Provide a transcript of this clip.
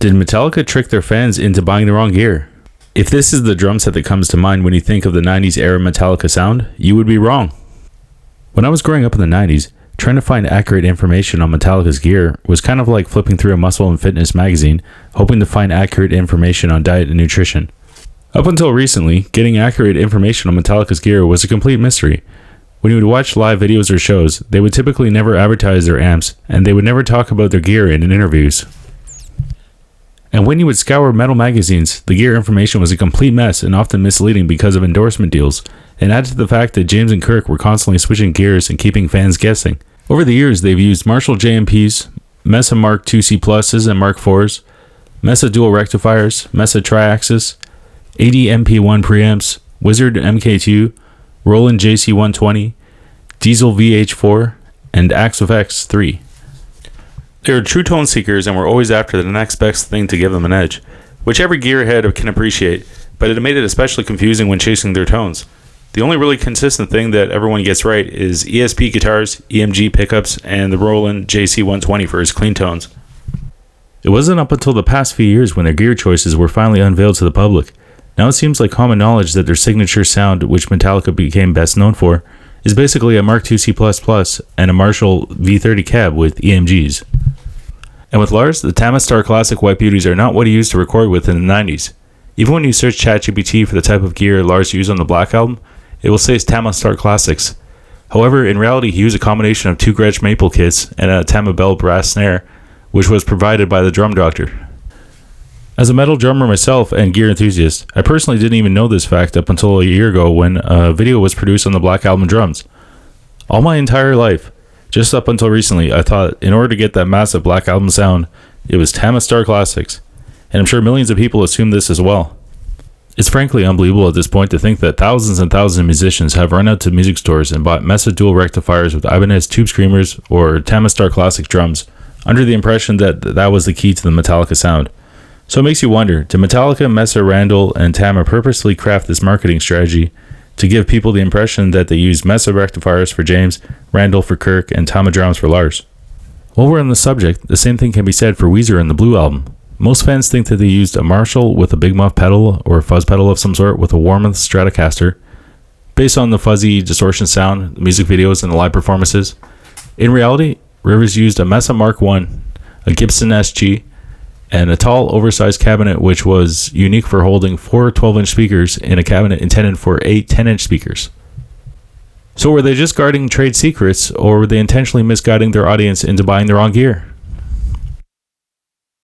Did Metallica trick their fans into buying the wrong gear? If this is the drum set that comes to mind when you think of the 90s era Metallica sound, you would be wrong. When I was growing up in the 90s, trying to find accurate information on Metallica's gear was kind of like flipping through a muscle and fitness magazine, hoping to find accurate information on diet and nutrition. Up until recently, getting accurate information on Metallica's gear was a complete mystery. When you would watch live videos or shows, they would typically never advertise their amps, and they would never talk about their gear in interviews. And when you would scour metal magazines, the gear information was a complete mess and often misleading because of endorsement deals, and add to the fact that James and Kirk were constantly switching gears and keeping fans guessing. Over the years, they've used Marshall JMPs, Mesa Mark IIc Pluses and Mark IVs, Mesa dual rectifiers, Mesa triaxis, 80 MP1 preamps, Wizard MK2, Roland JC120, Diesel VH4, and Axe of X3. They were true tone seekers and were always after the next best thing to give them an edge, which every gearhead can appreciate, but it made it especially confusing when chasing their tones. The only really consistent thing that everyone gets right is ESP guitars, EMG pickups, and the Roland JC120 for his clean tones. It wasn't up until the past few years when their gear choices were finally unveiled to the public. Now it seems like common knowledge that their signature sound, which Metallica became best known for, is basically a Mark IIc++ and a Marshall V30 cab with EMGs. And with Lars, the Tama Star Classic White Beauties are not what he used to record with in the 90s. Even when you search ChatGPT for the type of gear Lars used on the Black Album, it will say Tama Star Classics. However, in reality, he used a combination of two Gretsch maple kits and a Tama Bell brass snare, which was provided by the drum doctor. As a metal drummer myself and gear enthusiast, I personally didn't even know this fact up until a year ago when a video was produced on the Black Album drums. All my entire life, just up until recently, I thought in order to get that massive Black Album sound, it was Tama Star Classics, and I'm sure millions of people assume this as well. It's frankly unbelievable at this point to think that thousands and thousands of musicians have run out to music stores and bought Mesa dual rectifiers with Ibanez tube screamers or Tama Star Classic drums under the impression that that was the key to the Metallica sound. So it makes you wonder, did Metallica, Mesa, Randall, and Tama purposely craft this marketing strategy to give people the impression that they used Mesa rectifiers for James, Randall for Kirk, and Tama drums for Lars? While we're on the subject, the same thing can be said for Weezer and the Blue Album. Most fans think that they used a Marshall with a Big Muff pedal or a fuzz pedal of some sort with a Warmoth Stratocaster, based on the fuzzy distortion sound, the music videos, and the live performances. In reality, Rivers used a Mesa Mark I, a Gibson SG, and a tall, oversized cabinet which was unique for holding 4 12-inch speakers in a cabinet intended for 8 10-inch speakers. So were they just guarding trade secrets, or were they intentionally misguiding their audience into buying the wrong gear?